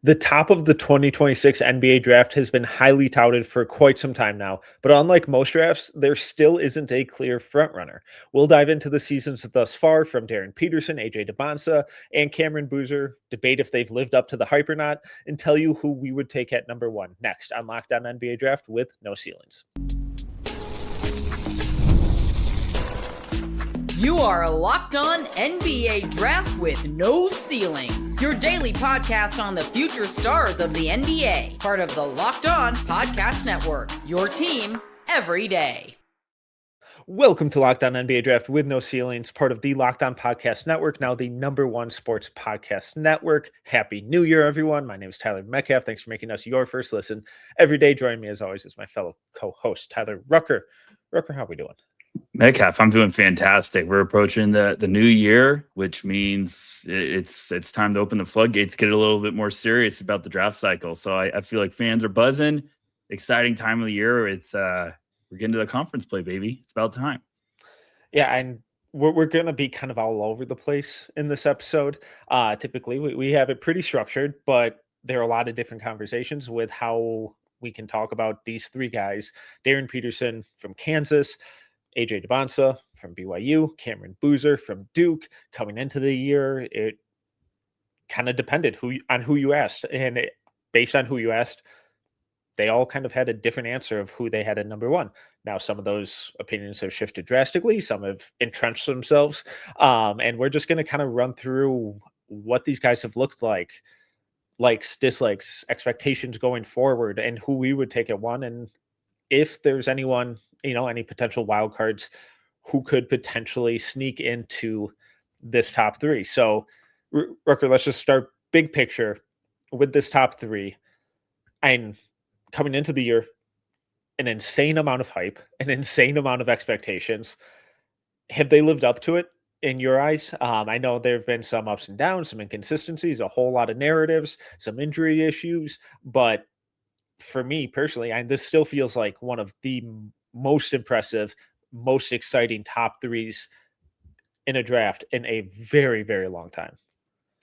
The top of the 2026 NBA draft has been highly touted for quite some time now, but unlike most drafts, there still isn't a clear frontrunner. We'll dive into the seasons thus far from Darryn Peterson, AJ Dybantsa, and Cameron Boozer, debate if they've lived up to the hype or not, and tell you who we would take at number one next on Locked On NBA Draft with no ceilings. You are Locked On NBA Draft with no ceilings. Your daily podcast on the future stars of the NBA. Part of the Locked On Podcast Network. Your team every day. Welcome to Locked On NBA Draft with no ceilings, part of the Locked On Podcast Network, now the number one sports podcast network. Happy New Year, everyone. My name is Tyler Metcalf. Thanks for making us your first listen every day. Joining me, as always, is my fellow co-host, Tyler Rucker. Rucker, how are we doing? Metcalf, I'm doing fantastic. We're approaching the new year, which means it's time to open the floodgates, get a little bit more serious about the draft cycle. So I feel like fans are buzzing. Exciting time of the year. It's we're getting to the conference play, baby. It's about time. Yeah, and we're going to be kind of all over the place in this episode. Typically, we have it pretty structured, but there are a lot of different conversations with how we can talk about these three guys. Darryn Peterson from Kansas, AJ Dybantsa from BYU, Cameron Boozer from Duke. Coming into the year, it kind of depended on who you asked. And based on who you asked, they all kind of had a different answer of who they had at number one. Now, some of those opinions have shifted drastically. Some have entrenched themselves. And we're just going to kind of run through what these guys have looked like, likes, dislikes, expectations going forward, and who we would take at one. And if there's anyone, any potential wild cards who could potentially sneak into this top three. So, Rucker, let's just start big picture with this top three. I'm coming into the year, an insane amount of hype, an insane amount of expectations. Have they lived up to it in your eyes? I know there have been some ups and downs, some inconsistencies, a whole lot of narratives, some injury issues, but for me personally, this still feels like one of the most impressive, most exciting top threes in a draft in a very, very long time.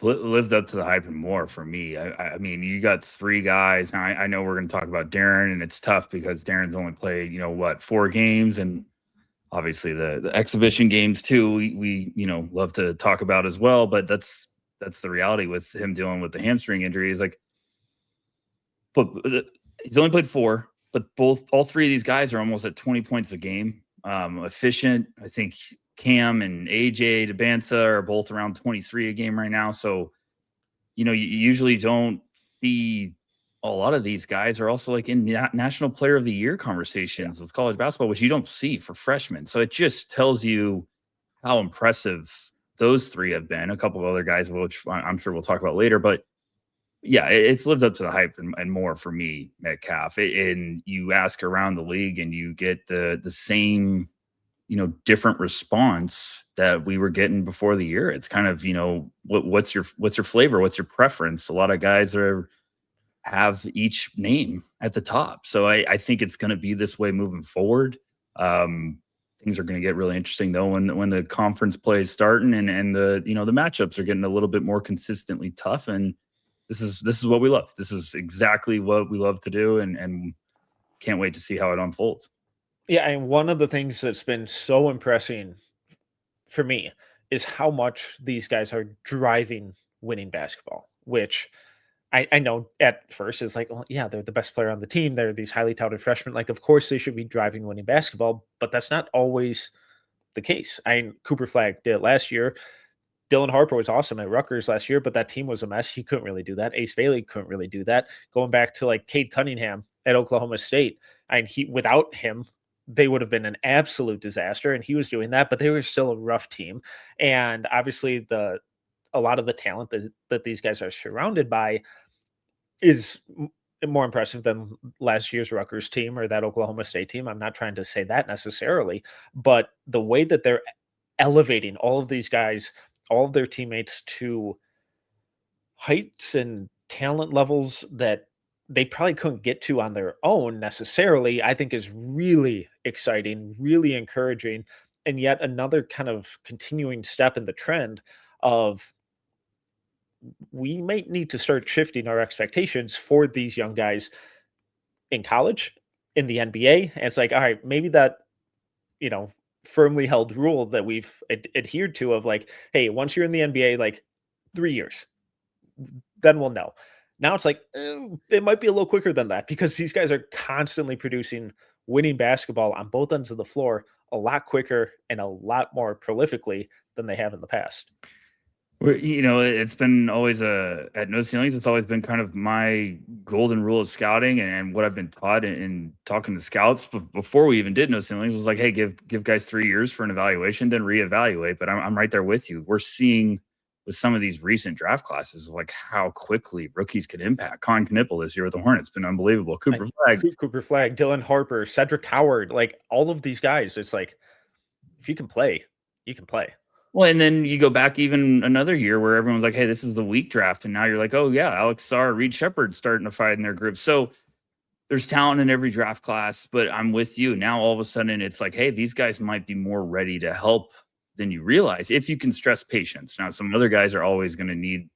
Lived up to the hype and more for me. I mean, you got three guys. Now, I know we're going to talk about Darryn, and it's tough because Darryn's only played, 4 games, and obviously the exhibition games too. We love to talk about as well, but that's the reality with him dealing with the hamstring injury. Is like, but he's only played 4, but all three of these guys are almost at 20 points a game. Efficient. I think Cam and AJ Dybantsa are both around 23 a game right now. So, you usually don't see a lot of these guys are also like in National Player of the Year conversations with college basketball, which you don't see for freshmen. So it just tells you how impressive those three have been. A couple of other guys, which I'm sure we'll talk about later, but yeah, it's lived up to the hype and more for me, Metcalf. And you ask around the league and you get the same, different response that we were getting before the year. It's kind of, what's your flavor? What's your preference? A lot of guys have each name at the top. So I think it's going to be this way moving forward. Things are going to get really interesting though when the conference play is starting and the matchups are getting a little bit more consistently tough. And this is what we love. This is exactly what we love to do, and can't wait to see how it unfolds. Yeah, and one of the things that's been so impressive for me is how much these guys are driving winning basketball, which I know at first is like, well, yeah, they're the best player on the team. They're these highly touted freshmen. Like, of course, they should be driving winning basketball, but that's not always the case. Cooper Flagg did it last year. Dylan Harper was awesome at Rutgers last year, but that team was a mess. He couldn't really do that. Ace Bailey couldn't really do that. Going back to like Cade Cunningham at Oklahoma State, without him, they would have been an absolute disaster, and he was doing that, but they were still a rough team. And obviously a lot of the talent that these guys are surrounded by is more impressive than last year's Rutgers team or that Oklahoma State team. I'm not trying to say that necessarily, but the way that they're elevating all of these guys, all of their teammates to heights and talent levels that they probably couldn't get to on their own necessarily, I think is really exciting, really encouraging, and yet another kind of continuing step in the trend of we might need to start shifting our expectations for these young guys in college, in the NBA. And it's like, all right, maybe that, you know, firmly held rule that we've adhered to of like, hey, once you're in the NBA, like 3 years, then we'll know. Now it's like, it might be a little quicker than that because these guys are constantly producing winning basketball on both ends of the floor a lot quicker and a lot more prolifically than they have in the past. It's been always at No Ceilings. It's always been kind of my golden rule of scouting and what I've been taught in talking to scouts before we even did No Ceilings was like, hey, give guys 3 years for an evaluation, then reevaluate. But I'm right there with you. We're seeing with some of these recent draft classes, like how quickly rookies could impact. Con Knippel this year with the Hornets been unbelievable. Cooper Flag, Dylan Harper, Cedric Howard, like all of these guys. It's like, if you can play, you can play. Well, and then you go back even another year where everyone's like, hey, this is the weak draft. And now you're like, oh, yeah, Alex Sarr, Reed Shepard starting to fight in their group. So there's talent in every draft class, but I'm with you. Now, all of a sudden, it's like, hey, these guys might be more ready to help than you realize if you can stress patience. Now, some other guys are always going to need,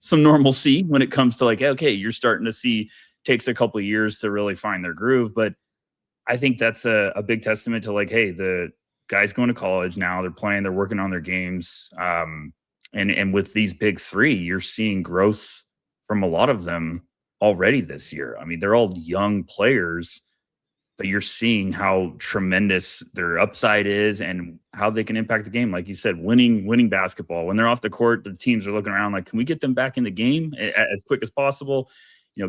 some normalcy when it comes to like, okay, you're starting to see takes a couple of years to really find their groove. But I think that's a big testament to like, hey, the guys going to college now, they're playing, they're working on their games. And with these big three, you're seeing growth from a lot of them already this year. I mean, they're all young players, but you're seeing how tremendous their upside is and how they can impact the game. Like you said, winning basketball. When they're off the court, the teams are looking around like, can we get them back in the game as quick as possible?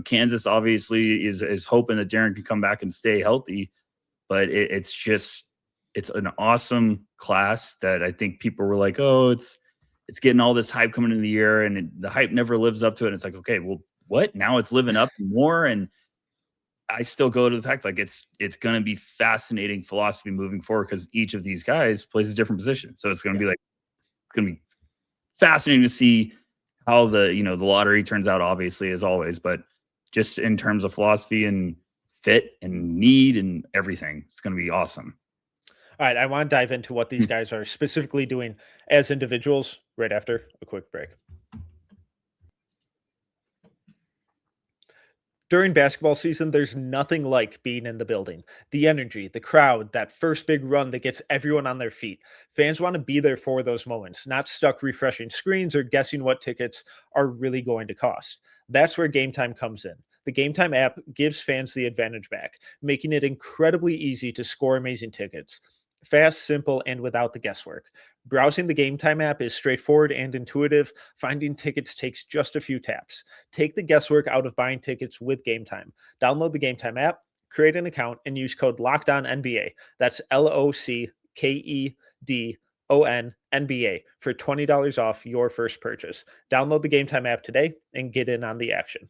Kansas obviously is hoping that Darryn can come back and stay healthy, but it's an awesome class that I think people were like, oh, it's getting all this hype coming into the year, and the hype never lives up to it. And it's like, okay, well, what? Now it's living up more. And I still go to the fact like it's going to be fascinating philosophy moving forward because each of these guys plays a different position. So it's going to be fascinating to see how the lottery turns out, obviously, as always, but just in terms of philosophy and fit and need and everything, it's going to be awesome. All right, I want to dive into what these guys are specifically doing as individuals right after a quick break. During basketball season, there's nothing like being in the building. The energy, the crowd, that first big run that gets everyone on their feet. Fans want to be there for those moments, not stuck refreshing screens or guessing what tickets are really going to cost. That's where Gametime comes in. The Gametime app gives fans the advantage back, making it incredibly easy to score amazing tickets. Fast, simple, and without the guesswork. Browsing the Gametime app is straightforward and intuitive. Finding tickets takes just a few taps. Take the guesswork out of buying tickets with Gametime. Download the Gametime app, create an account, and use code LOCKEDONNBA. That's LOCKEDONNBA for $20 off your first purchase. Download the Gametime app today and get in on the action.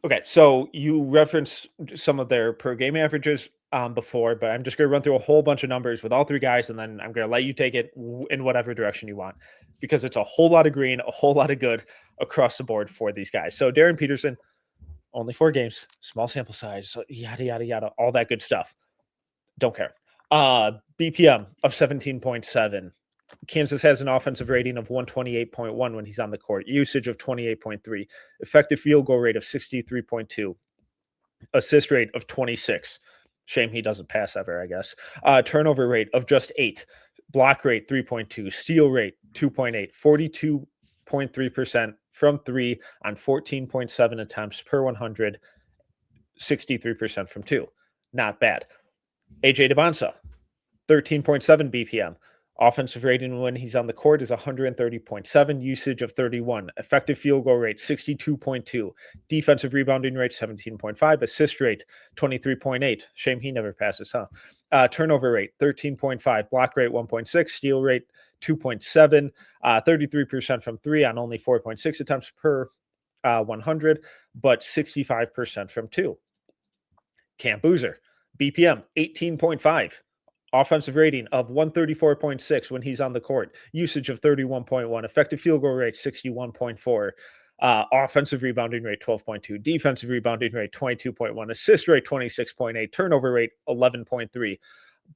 Okay, so you referenced some of their per game averages before, but I'm just going to run through a whole bunch of numbers with all three guys, and then I'm going to let you take it in whatever direction you want, because it's a whole lot of green, a whole lot of good across the board for these guys. So Darryn Peterson, only 4 games, small sample size, yada, yada, yada, all that good stuff. Don't care. BPM of 17.7. Kansas has an offensive rating of 128.1 when he's on the court, usage of 28.3, effective field goal rate of 63.2, assist rate of 26. Shame he doesn't pass ever, I guess. Turnover rate of just 8, block rate 3.2, steal rate 2.8, 42.3% from 3 on 14.7 attempts per 100, 63% from 2. Not bad. AJ Dybantsa, 13.7 BPM. Offensive rating when he's on the court is 130.7, usage of 31, effective field goal rate 62.2, defensive rebounding rate 17.5, assist rate 23.8. Shame he never passes, huh? Turnover rate 13.5, block rate 1.6, steal rate 2.7, 33% from 3 on only 4.6 attempts per 100, but 65% from 2. Cam Boozer, BPM 18.5. Offensive rating of 134.6 when he's on the court. Usage of 31.1. Effective field goal rate 61.4. Offensive rebounding rate 12.2. Defensive rebounding rate 22.1. Assist rate 26.8. Turnover rate 11.3.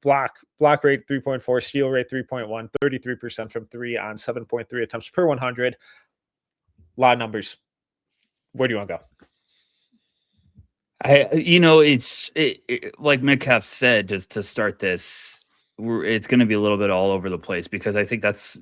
block rate 3.4, steal rate 3.1, 33% from three on 7.3 attempts per 100. A lot of numbers. Where do you want to go? It's like Metcalf said, just to start this, it's going to be a little bit all over the place because I think that's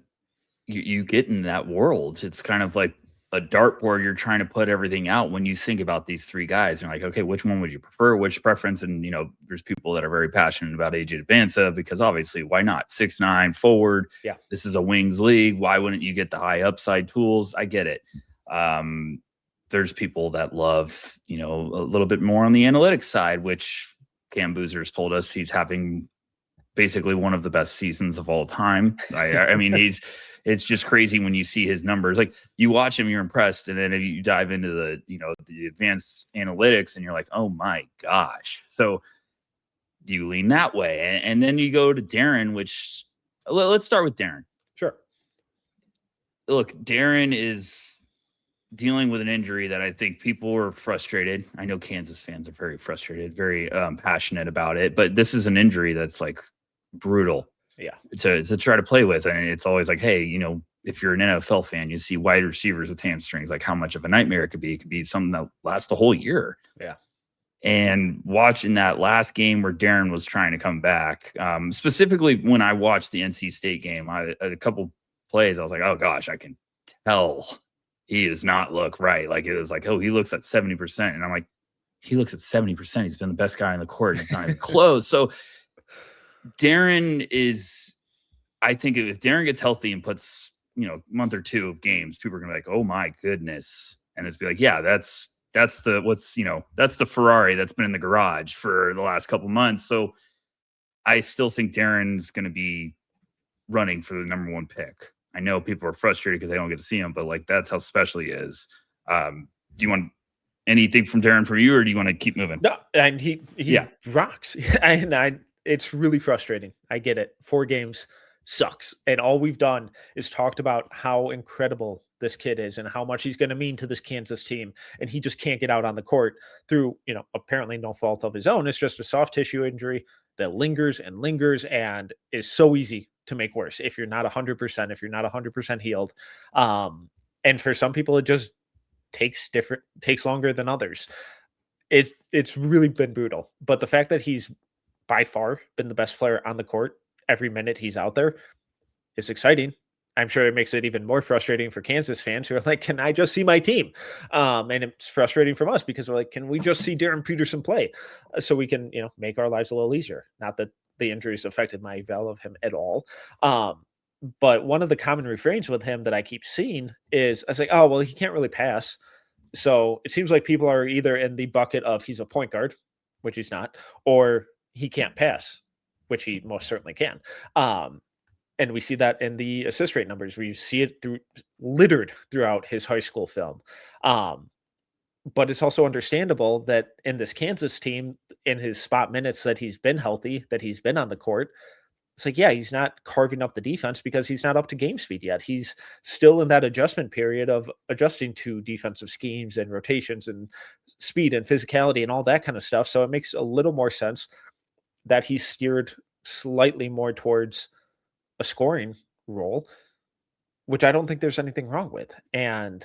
you get in that world. It's kind of like a dartboard. You're trying to put everything out when you think about these three guys. You're like, okay, which one would you prefer? Which preference? And there's people that are very passionate about AJ Dybantsa because obviously, why not? 6'9" forward. Yeah, this is a wings league. Why wouldn't you get the high upside tools? I get it. There's people that love, a little bit more on the analytics side, which Cam Boozer's told us he's having basically one of the best seasons of all time. I mean, it's just crazy when you see his numbers. Like you watch him, you're impressed. And then if you dive into the advanced analytics and you're like, oh my gosh. So do you lean that way? And then you go to Darryn, which let's start with Darryn. Sure. Look, Darryn is dealing with an injury that I think people are frustrated. I know Kansas fans are very frustrated, very passionate about it, but this is an injury that's like brutal to try to play with. And it's always like, hey, if you're an NFL fan, you see wide receivers with hamstrings, like how much of a nightmare it could be. It could be something that lasts the whole year. Yeah. And watching that last game where Darryn was trying to come back, specifically when I watched the NC State game, a couple plays, I was like, oh gosh, I can tell he does not look right. Like it was like, oh, he looks at 70%. And I'm like, he looks at 70%. He's been the best guy on the court. And it's not even close. So Darryn is, I think if Darryn gets healthy and puts, a month or two of games, people are going to be like, oh my goodness. And it's be like, yeah, that's the Ferrari that's been in the garage for the last couple months. So I still think Darryn's going to be running for the number one pick. I know people are frustrated because they don't get to see him, but like that's how special he is. Do you want anything from Darryn for you, or do you want to keep moving? No, and he rocks. And it's really frustrating. I get it. 4 games sucks, and all we've done is talked about how incredible this kid is and how much he's going to mean to this Kansas team, and he just can't get out on the court through apparently no fault of his own. It's just a soft tissue injury that lingers and is so easy to make worse if you're not 100%, if you're not 100% healed. And for some people, it just takes longer than others. It's really been brutal. But the fact that he's by far been the best player on the court every minute he's out there is exciting. I'm sure it makes it even more frustrating for Kansas fans who are like, can I just see my team? And it's frustrating from us because we're like, can we just see Darryn Peterson play so we can, make our lives a little easier? Not that the injuries affected my eval of him at all. But one of the common refrains with him that I keep seeing is I was like, oh, well, he can't really pass. So it seems like people are either in the bucket of he's a point guard, which he's not, or he can't pass, which he most certainly can. And we see that in the assist rate numbers where you see it littered throughout his high school film. But it's also understandable that in this Kansas team, in his spot minutes that he's been healthy, that he's been on the court, it's like, yeah, he's not carving up the defense because he's not up to game speed yet. He's still in that adjustment period of adjusting to defensive schemes and rotations and speed and physicality and all that kind of stuff. So it makes a little more sense that he's steered slightly more towards a scoring role, which I don't think there's anything wrong with. And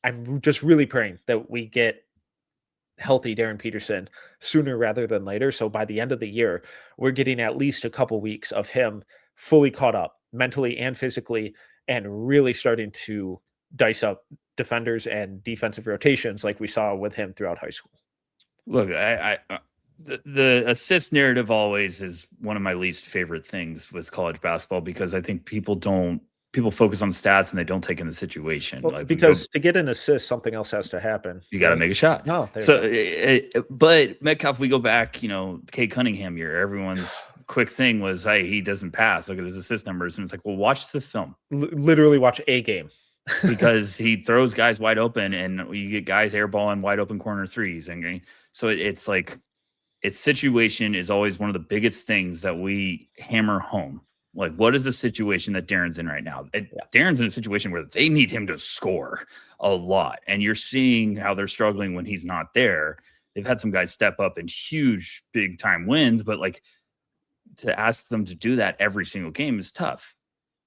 I'm just really praying that we get healthy Darryn Peterson sooner rather than later. So by the end of the year, we're getting at least a couple weeks of him fully caught up mentally and physically and really starting to dice up defenders and defensive rotations like we saw with him throughout high school. Look, the assist narrative always is one of my least favorite things with college basketball because I think people focus on stats and they don't take in the situation. Well, because to get an assist, something else has to happen. You got to make a shot. No, but Metcalf, we go back, Kay Cunningham year, everyone's quick thing was, hey, he doesn't pass. Look at his assist numbers. And it's like, well, watch the film. Literally watch a game. Because he throws guys wide open and you get guys airballing wide open corner threes. And so it's like, its situation is always one of the biggest things that we hammer home. Like, what is the situation that Darryn's in right now? Darryn's in a situation where they need him to score a lot. And you're seeing how they're struggling when he's not there. They've had some guys step up in huge, big time wins, but like to ask them to do that every single game is tough.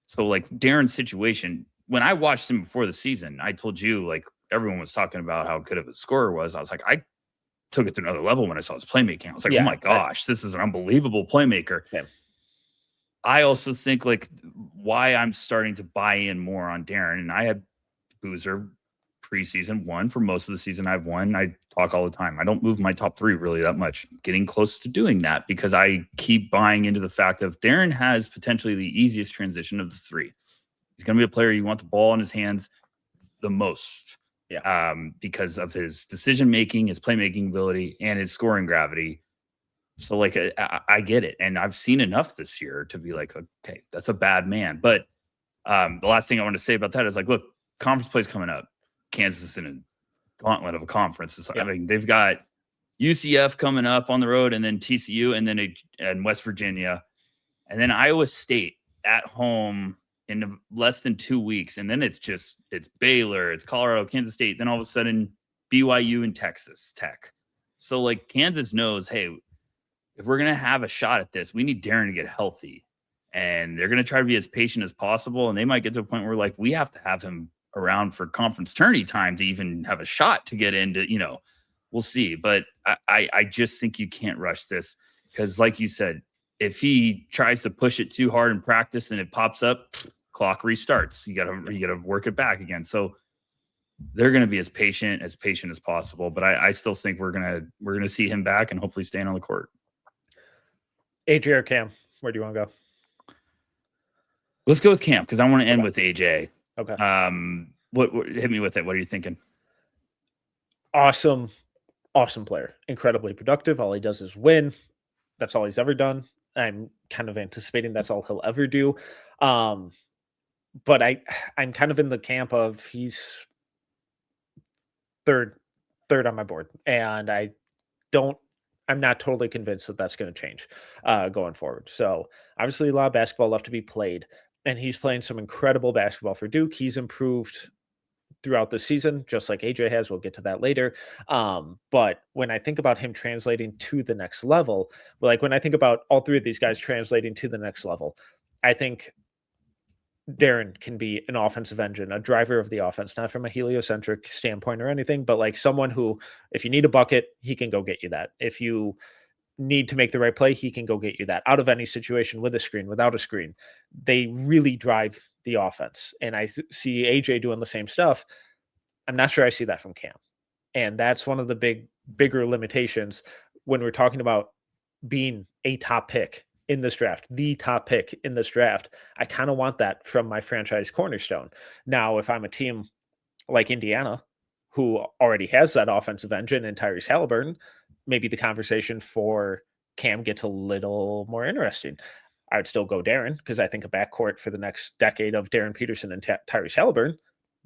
So like Darren's situation, when I watched him before the season, I told you, like, everyone was talking about how good of a scorer was. I was like, I took it to another level when I saw his playmaking. I was like, oh my gosh, this is an unbelievable playmaker. Yeah. I also think like why I'm starting to buy in more on Darryn, and I had Boozer preseason one for most of the season. I've won. I talk all the time. I don't move my top three really that much. I'm getting close to doing that because I keep buying into the fact that Darryn has potentially the easiest transition of the three. He's going to be a player you want the ball in his hands the most. Yeah. Because of his decision-making, his playmaking ability, and his scoring gravity. So, like, I get it. And I've seen enough this year to be like, okay, that's a bad man. But the last thing I want to say about that is, like, look, conference play's coming up. Kansas in a gauntlet of a conference. I mean, they've got UCF coming up on the road, and then TCU, and then and West Virginia. And then Iowa State at home in less than 2 weeks. And then it's Baylor, it's Colorado, Kansas State. Then all of a sudden BYU and Texas Tech. So like Kansas knows, hey, if we're going to have a shot at this, we need Darryn to get healthy, and they're going to try to be as patient as possible. And they might get to a point where like, we have to have him around for conference tourney time to even have a shot to get into, we'll see. But I just think you can't rush this because like you said, if he tries to push it too hard in practice and it pops up, clock restarts. You gotta work it back again. So they're gonna be as patient as possible. But I still think we're gonna see him back and hopefully staying on the court. AJ or Cam, where do you want to go? Let's go with Cam because I want to end with AJ. Okay. What hit me with it? What are you thinking? Awesome player, incredibly productive. All he does is win. That's all he's ever done. I'm kind of anticipating that's all he'll ever do. But I'm kind of in the camp of he's third on my board, and I'm not totally convinced that that's going to change going forward. So obviously a lot of basketball left to be played, and he's playing some incredible basketball for Duke. He's improved throughout the season, just like AJ has. We'll get to that later. But when I think about him translating to the next level, like when I think about all three of these guys translating to the next level, I think Darryn can be an offensive engine, a driver of the offense, not from a heliocentric standpoint or anything, but like someone who, if you need a bucket, he can go get you that. If you need to make the right play, he can go get you that out of any situation, with a screen, without a screen. They really drive the offense. And I see AJ doing the same stuff. I'm not sure I see that from Cam. And that's one of the bigger limitations when we're talking about being a top pick in this draft, the top pick in this draft. I kind of want that from my franchise cornerstone. Now, if I'm a team like Indiana, who already has that offensive engine and Tyrese Halliburton, maybe the conversation for Cam gets a little more interesting. I would still go Darryn because I think a backcourt for the next decade of Darryn Peterson and Tyrese Halliburton,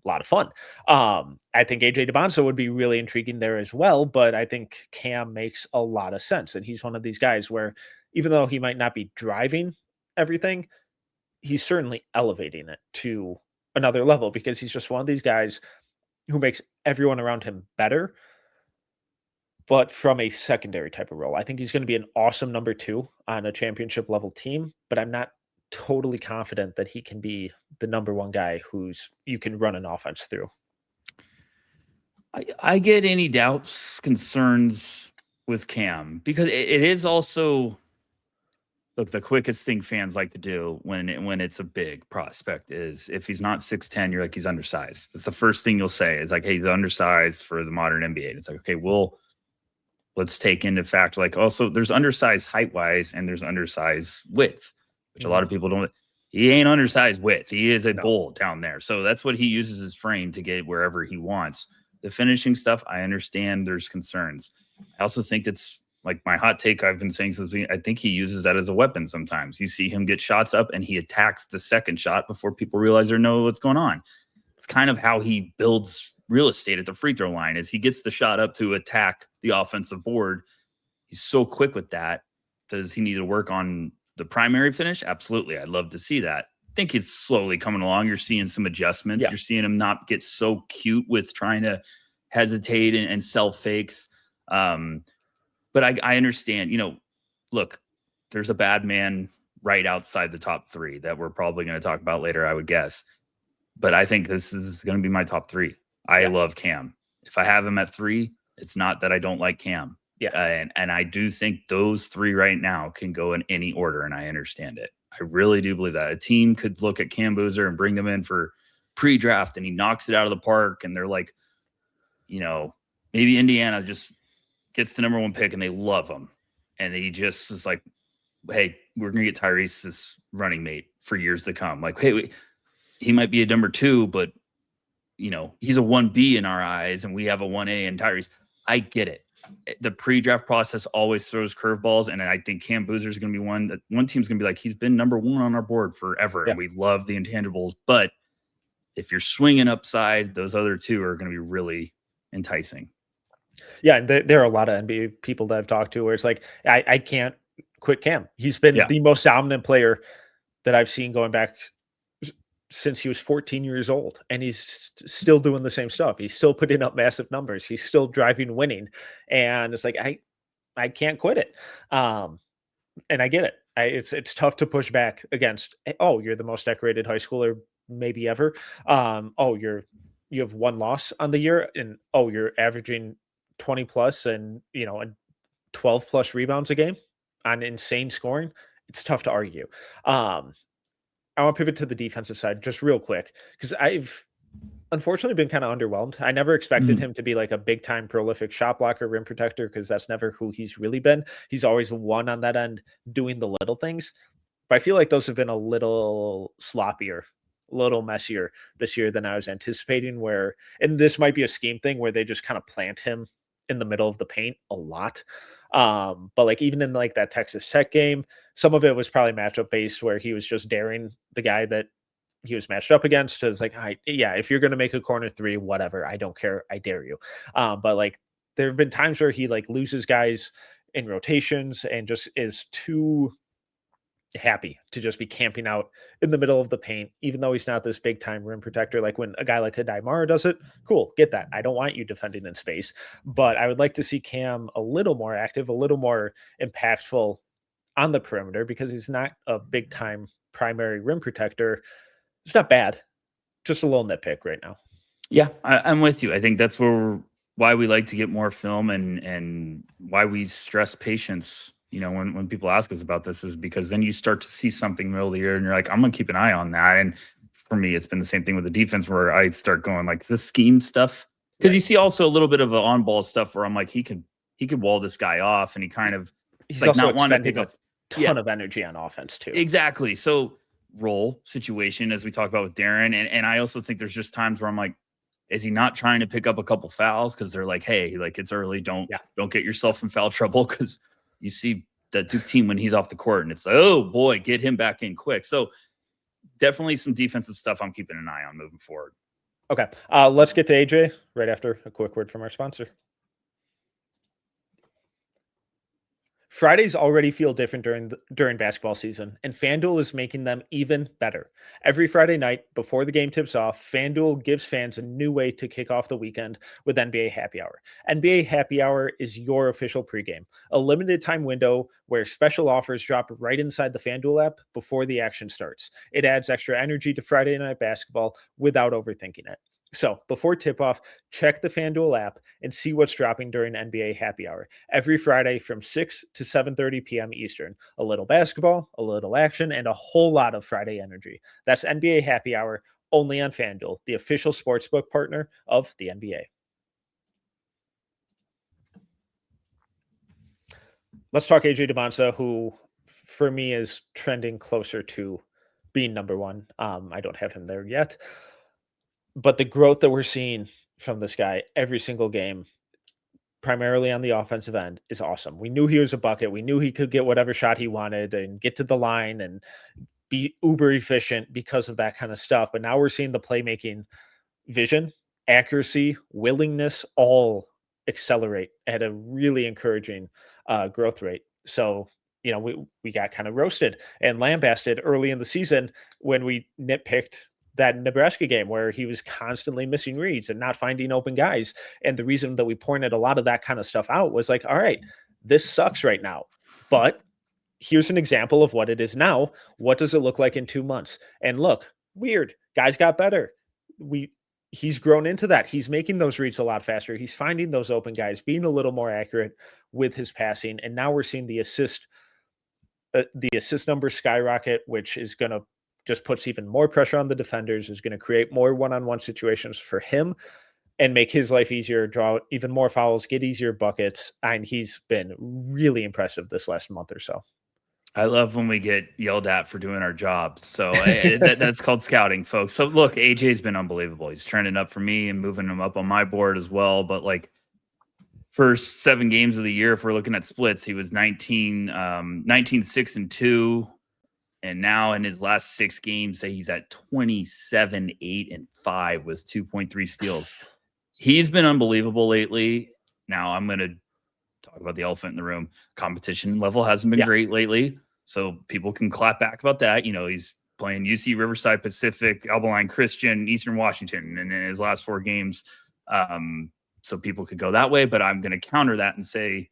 a lot of fun. I think AJ Dybantsa would be really intriguing there as well, but I think Cam makes a lot of sense. And he's one of these guys where even though he might not be driving everything, he's certainly elevating it to another level because he's just one of these guys who makes everyone around him better, but from a secondary type of role. I think he's going to be an awesome number 2 on a championship level team, but I'm not totally confident that he can be the number 1 guy who's you can run an offense through. I get any doubts, concerns with Cam because it is also, look, the quickest thing fans like to do when it's a big prospect is if he's not 6'10", you're like, he's undersized. That's the first thing you'll say is like, hey, he's undersized for the modern NBA. And it's like, okay, let's take into fact, like, also there's undersized height wise and there's undersized width, which a lot of people don't. He ain't undersized width. He is a bull down there. So that's what he uses his frame to get wherever he wants. The finishing stuff, I understand there's concerns. I also think that's like my hot take I've been saying since I think he uses that as a weapon sometimes. You see him get shots up and he attacks the second shot before people realize or know what's going on. It's kind of how he builds real estate at the free throw line is he gets the shot up to attack the offensive board. He's so quick with that. Does he need to work on the primary finish? Absolutely. I'd love to see that. I think it's slowly coming along. You're seeing some adjustments. Yeah. You're seeing him not get so cute with trying to hesitate and sell fakes. But I understand, look, there's a bad man right outside the top 3 that we're probably going to talk about later, I would guess. But I think this is going to be my top 3. I love Cam. If I have him at 3, it's not that I don't like Cam. And I do think those 3 right now can go in any order, and I understand it. I really do believe that. A team could look at Cam Boozer and bring them in for pre-draft, and he knocks it out of the park, and they're like, maybe Indiana just gets the number 1 pick, and they love him. And he just is like, hey, we're going to get Tyrese's running mate for years to come. Like, hey, he might be a number 2, but, he's a 1B in our eyes, and we have a 1A in Tyrese. I get it. The pre-draft process always throws curveballs, and I think Cam Boozer is going to be one team's going to be like, he's been number 1 on our board forever, and we love the intangibles. But if you're swinging upside, those other 2 are going to be really enticing. Yeah, and there are a lot of NBA people that I've talked to where it's like, I can't quit Cam. He's been the most dominant player that I've seen going back since he was 14 years old, and he's still doing the same stuff. He's still putting up massive numbers. He's still driving winning, and it's like I can't quit it. And I get it. It's tough to push back against. Oh, you're the most decorated high schooler maybe ever. You have 1 loss on the year, and you're averaging 20 plus and 12 plus rebounds a game on insane scoring. It's tough to argue. I want to pivot to the defensive side just real quick, because I've unfortunately been kind of underwhelmed. I never expected him to be like a big time prolific shot blocker, rim protector, because that's never who he's really been. He's always one on that end doing the little things. But I feel like those have been a little sloppier, a little messier this year than I was anticipating, and this might be a scheme thing where they just kind of plant him in the middle of the paint a lot. But like even in like that Texas Tech game, some of it was probably matchup based where he was just daring the guy that he was matched up against. It's like, if you're going to make a corner 3, whatever, I don't care. I dare you. But like there have been times where he like loses guys in rotations and just is too happy to just be camping out in the middle of the paint, even though he's not this big time rim protector. Like when a guy like Dybantsa does it, cool, get that. I don't want you defending in space, but I would like to see Cam a little more active, a little more impactful on the perimeter, because he's not a big time primary rim protector. It's not bad, just a little nitpick right now. Yeah, I'm with you. I think that's why we like to get more film and why we stress patience. When people ask us about this, is because then you start to see something middle of the year and you're like, I'm going to keep an eye on that. And for me, it's been the same thing with the defense, where I start going like, is this scheme stuff? Because you see also a little bit of the on ball stuff where I'm like, he could wall this guy off, and he's like not wanting to pick up a ton of energy on offense too. Exactly. So role situation, as we talked about with Darryn. And I also think there's just times where I'm like, is he not trying to pick up a couple fouls? Because they're like, hey, like it's early. Don't get yourself in foul trouble, because you see that Duke team when he's off the court, and it's like, oh boy, get him back in quick. So definitely some defensive stuff I'm keeping an eye on moving forward. Okay. Let's get to AJ right after a quick word from our sponsor. Fridays already feel different during basketball season, and FanDuel is making them even better. Every Friday night before the game tips off, FanDuel gives fans a new way to kick off the weekend with NBA Happy Hour. NBA Happy Hour is your official pregame, a limited time window where special offers drop right inside the FanDuel app before the action starts. It adds extra energy to Friday night basketball without overthinking it. So before tip-off, check the FanDuel app and see what's dropping during NBA Happy Hour. Every Friday from 6 to 7:30 p.m. Eastern. A little basketball, a little action, and a whole lot of Friday energy. That's NBA Happy Hour only on FanDuel, the official sportsbook partner of the NBA. Let's talk AJ Dybantsa, who for me is trending closer to being number 1. I don't have him there yet. But the growth that we're seeing from this guy every single game, primarily on the offensive end, is awesome. We knew he was a bucket. We knew he could get whatever shot he wanted and get to the line and be uber efficient because of that kind of stuff. But now we're seeing the playmaking vision, accuracy, willingness all accelerate at a really encouraging growth rate. So, we got kind of roasted and lambasted early in the season when we nitpicked that Nebraska game where he was constantly missing reads and not finding open guys. And the reason that we pointed a lot of that kind of stuff out was like, all right, this sucks right now, but here's an example of what it is now. What does it look like in 2 months? And look, weird. Guys got better. He's grown into that. He's making those reads a lot faster. He's finding those open guys, being a little more accurate with his passing. And now we're seeing the assist numbers skyrocket, which is going to just puts even more pressure on the defenders, is going to create more one-on-one situations for him and make his life easier, draw even more fouls, get easier buckets. And he's been really impressive this last month or so. I love when we get yelled at for doing our jobs. So that's called scouting, folks. So look, AJ's been unbelievable. He's trending up for me and moving him up on my board as well. But like first 7 games of the year, if we're looking at splits, he was 19, 6-2. And now in his last 6 games, he's at 27, 8-5 with 2.3 steals. He's been unbelievable lately. Now I'm going to talk about the elephant in the room. Competition level hasn't been great lately. So people can clap back about that. You know, he's playing UC Riverside Pacific, Albaline Christian, Eastern Washington, and in his last 4 games. So people could go that way, but I'm going to counter that and say,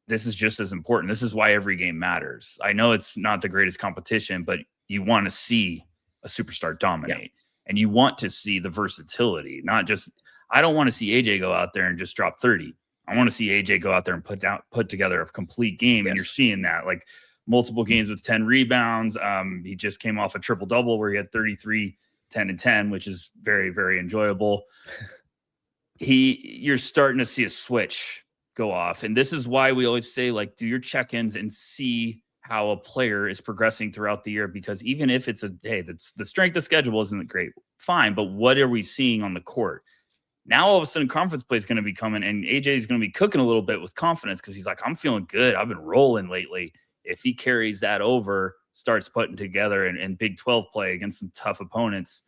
this is just as important. This is why every game matters. I know it's not the greatest competition, but you want to see a superstar dominate and you want to see the versatility, not just, I don't want to see AJ go out there and just drop 30. I want to see AJ go out there and put together a complete game. And you're seeing that like multiple games with 10 rebounds. He just came off a triple double where he had 33, 10 and 10, which is very, very enjoyable. You're starting to see a switch go off. And this is why we always say, like, do your check-ins and see how a player is progressing throughout the year, because even if it's that's the strength of schedule isn't great, fine. But what are we seeing on the court? Now, all of a sudden, conference play is going to be coming, and AJ is going to be cooking a little bit with confidence because he's like, I'm feeling good. I've been rolling lately. If he carries that over, starts putting together and Big 12 play against some tough opponents,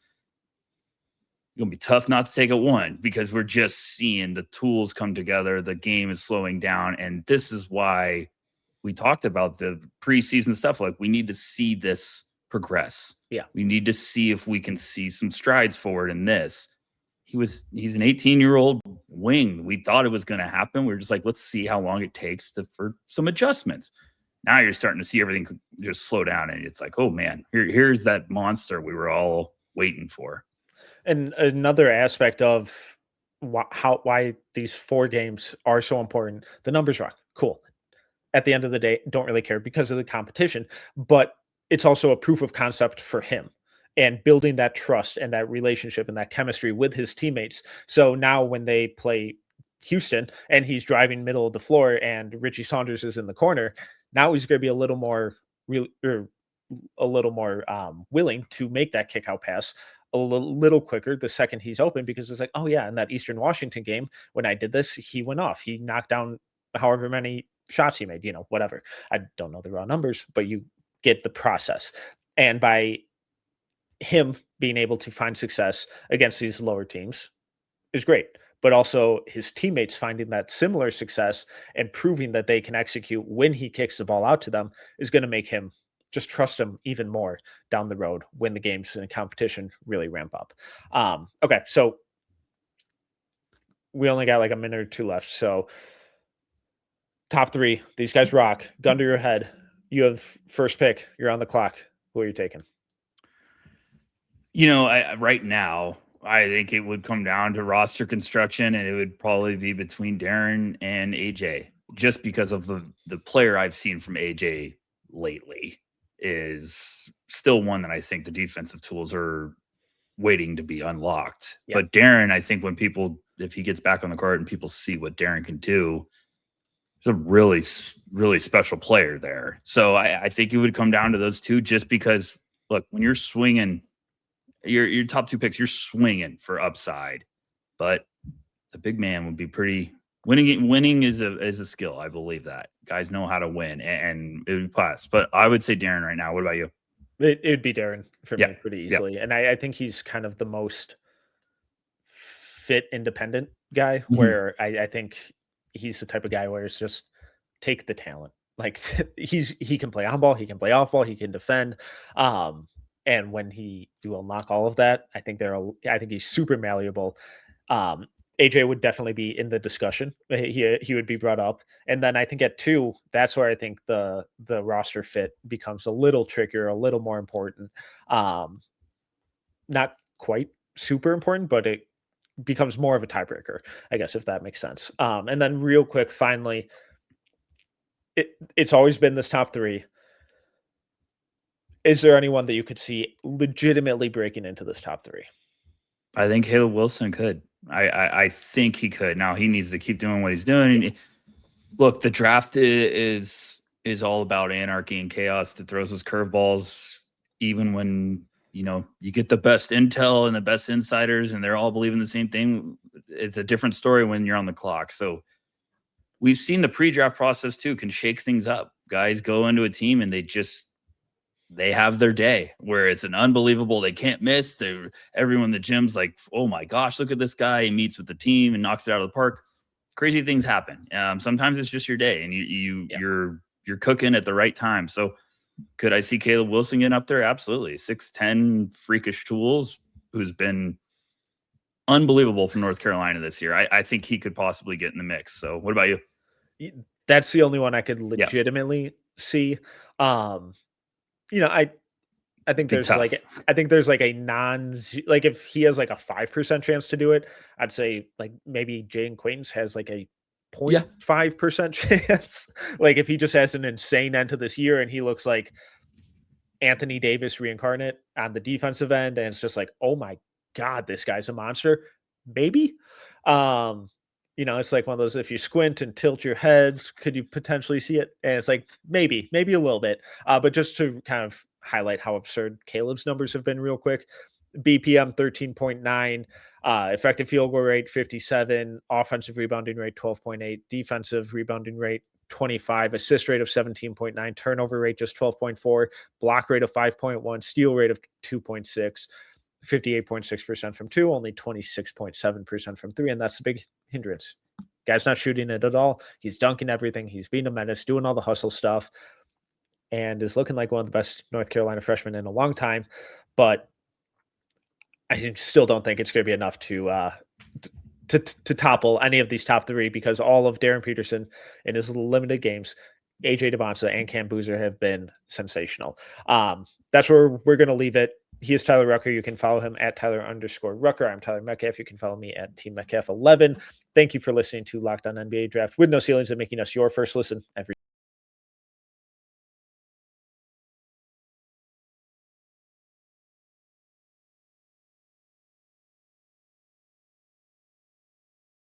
it's going to be tough not to take a 1 because we're just seeing the tools come together. The game is slowing down. And this is why we talked about the preseason stuff. Like, we need to see this progress. Yeah. We need to see if we can see some strides forward in this. He's an 18-year-old wing. We thought it was going to happen. We were just like, let's see how long it takes for some adjustments. Now you're starting to see everything just slow down. And it's like, oh man, here's that monster we were all waiting for. And another aspect of why these 4 games are so important, the numbers rock. Cool. At the end of the day, don't really care because of the competition, but it's also a proof of concept for him and building that trust and that relationship and that chemistry with his teammates. So now when they play Houston and he's driving middle of the floor and Richie Saunders is in the corner, now he's going to be a little more willing to make that kick out pass a little quicker the second he's open, because it's like, oh yeah, in that Eastern Washington game, when I did this, he went off. He knocked down however many shots he made, whatever. I don't know the raw numbers, but you get the process. And by him being able to find success against these lower teams is great. But also his teammates finding that similar success and proving that they can execute when he kicks the ball out to them is going to make him just trust him even more down the road when the games and competition really ramp up. Okay, so we only got like a minute or 2 left. So top 3, these guys rock. Gun to your head. You have first pick. You're on the clock. Who are you taking? Right now, I think it would come down to roster construction, and it would probably be between Darryn and AJ, just because of the player I've seen from AJ lately is still one that I think the defensive tools are waiting to be unlocked. Yeah. But Darryn, I think if he gets back on the court and people see what Darryn can do, he's a really, really special player there. So I think it would come down to those 2, just because, look, when you're swinging your top 2 picks, you're swinging for upside, but the big man would be pretty winning is a skill. I believe that guys know how to win, and it would pass. But I would say Darryn right now. What about you? It would be Darryn for me pretty easily. Yeah. And I think he's kind of the most fit independent guy, where I think he's the type of guy where it's just take the talent. Like he can play on ball, he can play off ball, he can defend. And when you unlock all of that, I think he's super malleable. AJ would definitely be in the discussion. He would be brought up. And then I think at 2, that's where I think the roster fit becomes a little trickier, a little more important. Not quite super important, but it becomes more of a tiebreaker, I guess, if that makes sense. And then real quick, finally, it's always been this top 3. Is there anyone that you could see legitimately breaking into this top 3? I think Caleb Wilson could. I think he could. Now he needs to keep doing what he's doing. Look, the draft is all about anarchy and chaos that throws those curveballs, even when you get the best intel and the best insiders and they're all believing the same thing. It's a different story when you're on the clock. So we've seen the pre-draft process too can shake things up. Guys go into a team and they have their day where it's an unbelievable, they can't miss. Everyone in the gym's like, oh my gosh, look at this guy. He meets with the team and knocks it out of the park. Crazy things happen. Sometimes it's just your day and you're cooking at the right time. So could I see Caleb Wilson getting up there? Absolutely. 6'10", freakish tools, who's been unbelievable for North Carolina this year. I think he could possibly get in the mix. So what about you? That's the only one I could legitimately see. I think there's like a like if he has like a 5% chance to do it, I'd say like maybe Jaden Quaintance has like a 0.5% chance. Like if he just has an insane end to this year and he looks like Anthony Davis reincarnate on the defensive end, and it's just like, oh my God, this guy's a monster. Maybe. It's like one of those, if you squint and tilt your head, could you potentially see it? And it's like, maybe a little bit. But just to kind of highlight how absurd Caleb's numbers have been real quick. BPM 13.9, effective field goal rate 57, offensive rebounding rate 12.8, defensive rebounding rate 25, assist rate of 17.9, turnover rate just 12.4, block rate of 5.1, steal rate of 2.6, 58.6% from 2, only 26.7% from 3, and that's the big hindrance. Guy's not shooting it at all. He's dunking everything. He's being a menace, doing all the hustle stuff, and is looking like one of the best North Carolina freshmen in a long time. But I still don't think it's going to be enough to topple any of these top 3, because all of Darryn Peterson in his limited games, AJ Dybantsa and Cam Boozer have been sensational. That's where we're going to leave it. He is Tyler Rucker. You can follow him at Tyler_Rucker. I'm Tyler Metcalf. You can follow me at Team Metcalf 11. Thank you for listening to Locked On NBA Draft with no ceilings and making us your first listen every